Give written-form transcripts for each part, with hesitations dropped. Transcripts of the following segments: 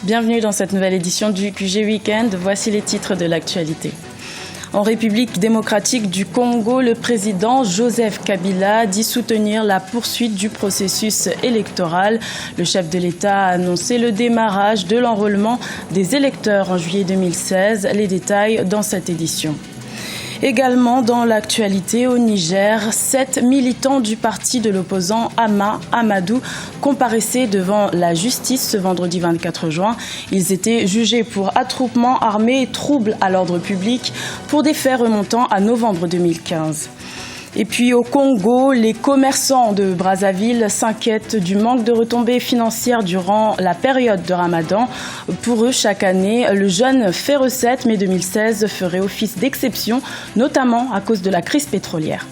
Bienvenue dans cette nouvelle édition du QG Weekend. Voici les titres de l'actualité. En République démocratique du Congo, le président Joseph Kabila dit soutenir la poursuite du processus électoral. Le chef de l'État a annoncé le démarrage de l'enrôlement des électeurs en juillet 2016. Les détails dans cette édition. Également dans l'actualité au Niger, 7 militants du parti de l'opposant Amadou comparaissaient devant la justice ce vendredi 24 juin. Ils étaient jugés pour attroupement armé et trouble à l'ordre public pour des faits remontant à novembre 2015. Et puis au Congo, les commerçants de Brazzaville s'inquiètent du manque de retombées financières durant la période de Ramadan. Pour eux, chaque année, le jeûne fait recette, mais 2016 ferait office d'exception, notamment à cause de la crise pétrolière.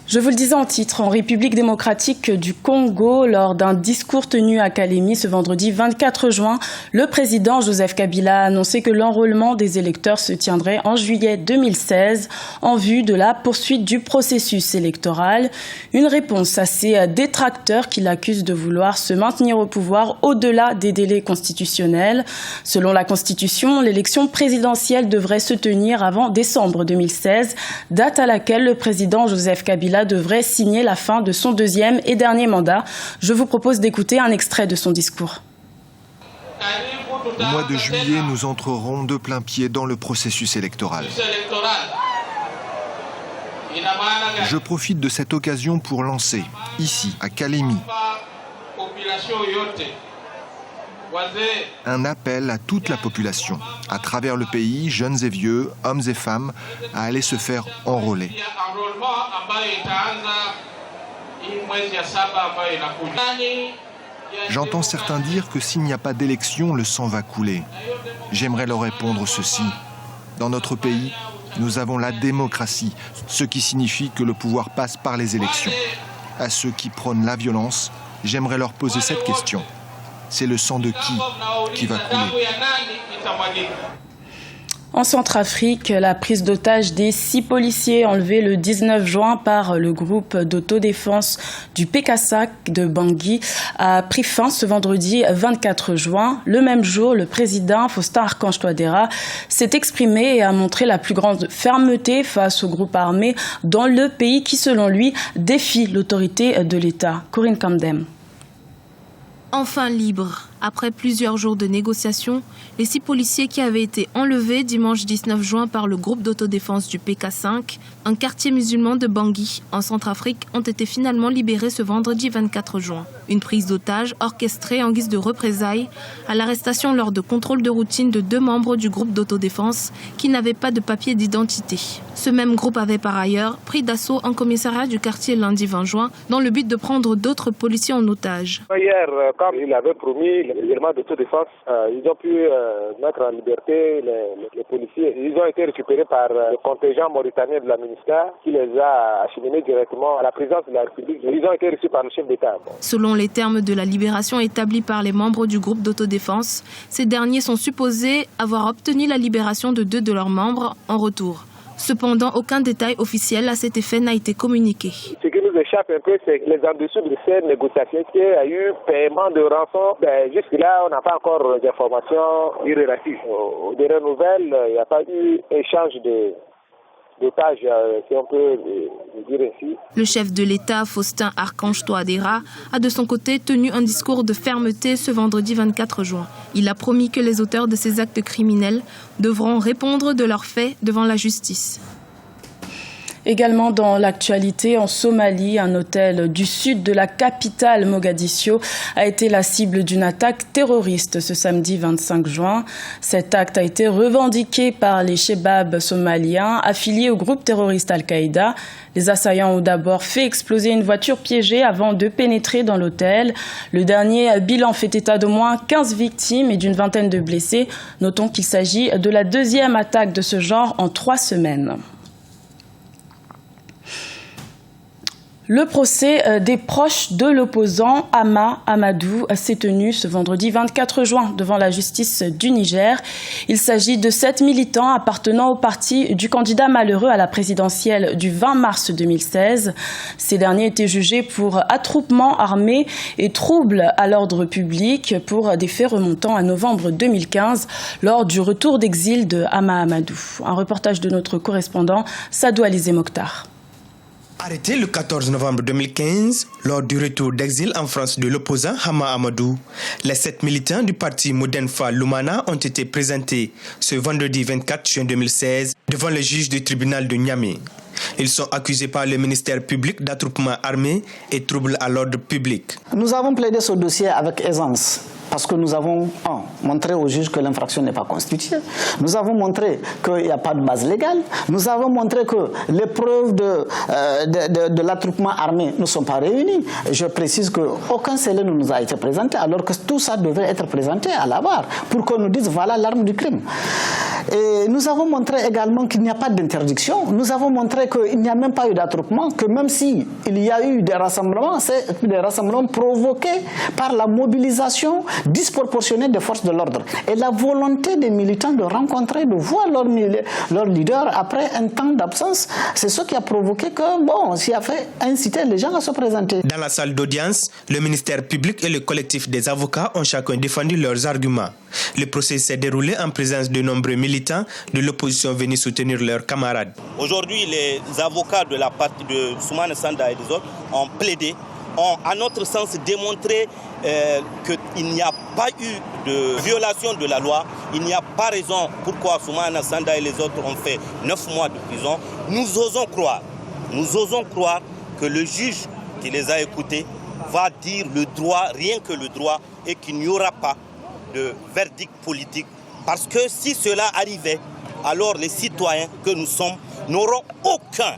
Je vous le disais en titre, en République démocratique du Congo, lors d'un discours tenu à Kalemi ce vendredi 24 juin, le président Joseph Kabila a annoncé que l'enrôlement des électeurs se tiendrait en juillet 2016 en vue de la poursuite du processus électoral. Une réponse à ses détracteurs qui l'accusent de vouloir se maintenir au pouvoir au-delà des délais constitutionnels. Selon la Constitution, l'élection présidentielle devrait se tenir avant décembre 2016, date à laquelle le président Joseph Kabila devrait signer la fin de son deuxième et dernier mandat. Je vous propose d'écouter un extrait de son discours. Au mois de juillet, nous entrerons de plein pied dans le processus électoral. Je profite de cette occasion pour lancer, ici, à Kalemi, un appel à toute la population, à travers le pays, jeunes et vieux, hommes et femmes, à aller se faire enrôler. J'entends certains dire que s'il n'y a pas d'élection, le sang va couler. J'aimerais leur répondre ceci. Dans notre pays, nous avons la démocratie, ce qui signifie que le pouvoir passe par les élections. À ceux qui prônent la violence, j'aimerais leur poser cette question. C'est le sang de qui va couler? En Centrafrique, la prise d'otage des 6 policiers enlevés le 19 juin par le groupe d'autodéfense du PKSAK de Bangui a pris fin ce vendredi 24 juin. Le même jour, le président Faustin Archange Touadéra s'est exprimé et a montré la plus grande fermeté face au groupe armé dans le pays qui, selon lui, défie l'autorité de l'État. Corinne Kamdem. Enfin libre. Après plusieurs jours de négociations, les 6 policiers qui avaient été enlevés dimanche 19 juin par le groupe d'autodéfense du PK5, un quartier musulman de Bangui, en Centrafrique, ont été finalement libérés ce vendredi 24 juin. Une prise d'otage orchestrée en guise de représailles à l'arrestation lors de contrôles de routine de 2 membres du groupe d'autodéfense qui n'avaient pas de papier d'identité. Ce même groupe avait par ailleurs pris d'assaut un commissariat du quartier lundi 20 juin dans le but de prendre d'autres policiers en otage. Hier, comme il avait promis, les éléments d'autodéfense, ils ont pu mettre en liberté les policiers. Ils ont été récupérés par le contingent mauritanien de la ministère qui les a acheminés directement à la présidence de la République. Ils ont été reçus par le chef d'État. Selon les termes de la libération établie par les membres du groupe d'autodéfense, ces derniers sont supposés avoir obtenu la libération de 2 de leurs membres en retour. Cependant, aucun détail officiel à cet effet n'a été communiqué. Ce qui nous échappe un peu, c'est les en-dessous de ces négociations qu'il y a eu paiement de rançon. Jusque-là, on n'a pas encore d'informations irrélatives. Aux dernières nouvelles, il n'y a pas eu échange d'otages, si on peut le dire ainsi. Le chef de l'État, Faustin Archange Touadéra, a de son côté tenu un discours de fermeté ce vendredi 24 juin. Il a promis que les auteurs de ces actes criminels devront répondre de leurs faits devant la justice. Également dans l'actualité, en Somalie, un hôtel du sud de la capitale Mogadiscio a été la cible d'une attaque terroriste ce samedi 25 juin. Cet acte a été revendiqué par les Chebabs somaliens affiliés au groupe terroriste Al-Qaïda. Les assaillants ont d'abord fait exploser une voiture piégée avant de pénétrer dans l'hôtel. Le dernier bilan fait état d'au moins 15 victimes et d'une vingtaine de blessés. Notons qu'il s'agit de la 2e attaque de ce genre en 3 semaines. Le procès des proches de l'opposant Hama Amadou s'est tenu ce vendredi 24 juin devant la justice du Niger. Il s'agit de 7 militants appartenant au parti du candidat malheureux à la présidentielle du 20 mars 2016. Ces derniers étaient jugés pour attroupement armé et trouble à l'ordre public pour des faits remontant à novembre 2015 lors du retour d'exil de Hama Amadou. Un reportage de notre correspondant Sadou Alizé Mokhtar. Arrêté le 14 novembre 2015, lors du retour d'exil en France de l'opposant Hama Amadou, les 7 militants du parti Modenfa Lumana ont été présentés ce vendredi 24 juin 2016 devant le juge du tribunal de Niamey. Ils sont accusés par le ministère public d'attroupement armé et trouble à l'ordre public. Nous avons plaidé ce dossier avec aisance. Parce que nous avons montré au juge que l'infraction n'est pas constituée. Nous avons montré qu'il n'y a pas de base légale. Nous avons montré que les preuves de l'attroupement armé ne sont pas réunies. Je précise qu'aucun scellé ne nous a été présenté, alors que tout ça devait être présenté à la barre pour qu'on nous dise voilà l'arme du crime. Et nous avons montré également qu'il n'y a pas d'interdiction. Nous avons montré qu'il n'y a même pas eu d'attroupement, que même s'il y a eu des rassemblements, c'est des rassemblements provoqués par la mobilisation disproportionnée des forces de l'ordre. Et la volonté des militants de rencontrer, de voir leur leader après un temps d'absence, c'est ce qui a provoqué qui a fait inciter les gens à se présenter. Dans la salle d'audience, le ministère public et le collectif des avocats ont chacun défendu leurs arguments. Le procès s'est déroulé en présence de nombreux militants de l'opposition venus soutenir leurs camarades. Aujourd'hui, les avocats de la partie de Soumana Sanda et des autres ont plaidé, ont à notre sens démontré qu'il n'y a pas eu de violation de la loi. Il n'y a pas raison pourquoi Soumana Sanda et les autres ont fait 9 mois de prison. Nous osons croire que le juge qui les a écoutés va dire le droit, rien que le droit, et qu'il n'y aura pas de verdict politique. Parce que si cela arrivait, alors les citoyens que nous sommes n'auront aucun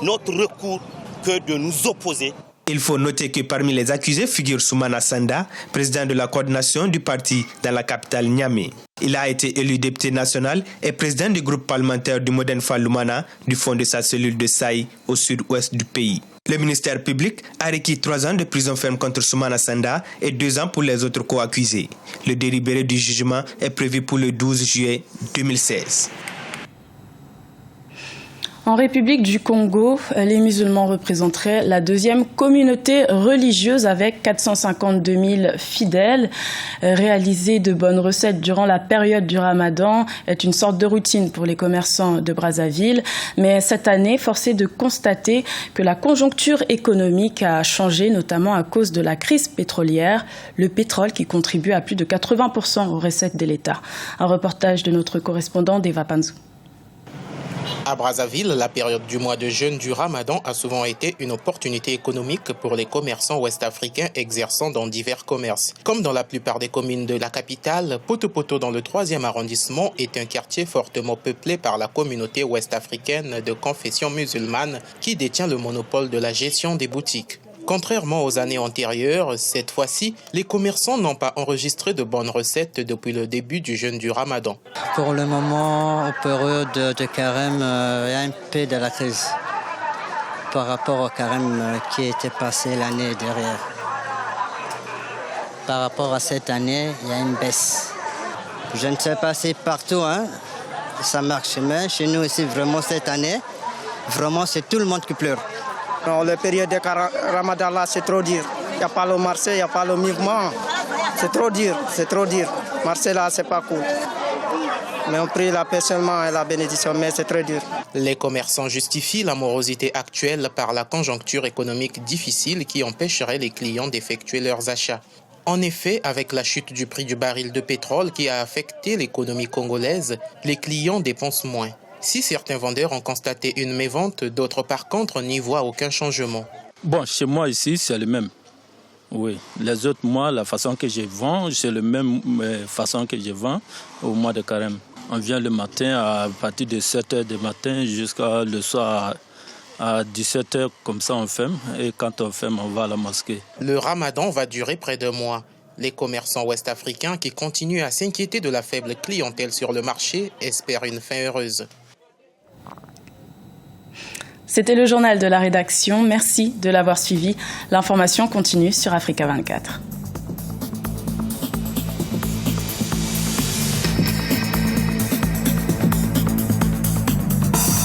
autre recours que de nous opposer. Il faut noter que parmi les accusés figure Soumana Sanda, président de la coordination du parti dans la capitale Niamey. Il a été élu député national et président du groupe parlementaire du Modenfa Lumana du fond de sa cellule de Saï au sud-ouest du pays. Le ministère public a requis 3 ans de prison ferme contre Soumana Sanda et 2 ans pour les autres co-accusés. Le délibéré du jugement est prévu pour le 12 juillet 2016. En République du Congo, les musulmans représenteraient la 2e communauté religieuse avec 452 000 fidèles. Réaliser de bonnes recettes durant la période du Ramadan est une sorte de routine pour les commerçants de Brazzaville. Mais cette année, force est de constater que la conjoncture économique a changé, notamment à cause de la crise pétrolière. Le pétrole qui contribue à plus de 80% aux recettes de l'État. Un reportage de notre correspondant Deva Panzou. À Brazzaville, la période du mois de jeûne du Ramadan a souvent été une opportunité économique pour les commerçants ouest-africains exerçant dans divers commerces. Comme dans la plupart des communes de la capitale, Poto-Poto dans le 3e arrondissement est un quartier fortement peuplé par la communauté ouest-africaine de confession musulmane qui détient le monopole de la gestion des boutiques. Contrairement aux années antérieures, cette fois-ci, les commerçants n'ont pas enregistré de bonnes recettes depuis le début du jeûne du Ramadan. Pour le moment, aux périodes de carême, il y a un peu de la crise par rapport au carême qui était passé l'année dernière. Par rapport à cette année, il y a une baisse. Je ne sais pas si partout, ça marche, mais chez nous ici, vraiment cette année, vraiment c'est tout le monde qui pleure. Non, la période de Ramadan là, c'est trop dur. Il n'y a pas le marché, il n'y a pas le mouvement. C'est trop dur. Marché là, c'est pas cool. Mais on prie la paix seulement et la bénédiction, mais c'est très dur. Les commerçants justifient la morosité actuelle par la conjoncture économique difficile qui empêcherait les clients d'effectuer leurs achats. En effet, avec la chute du prix du baril de pétrole qui a affecté l'économie congolaise, les clients dépensent moins. Si certains vendeurs ont constaté une mévente, d'autres par contre n'y voient aucun changement. Bon, chez moi ici, c'est le même. Oui, les autres mois, la façon que je vends, c'est la même façon que je vends au mois de carême. On vient le matin à partir de 7h du matin jusqu'à le soir à 17h, comme ça on ferme. Et quand on ferme, on va à la mosquée. Le Ramadan va durer près d'1 mois. Les commerçants ouest-africains qui continuent à s'inquiéter de la faible clientèle sur le marché espèrent une fin heureuse. C'était le journal de la rédaction. Merci de l'avoir suivi. L'information continue sur Africa 24.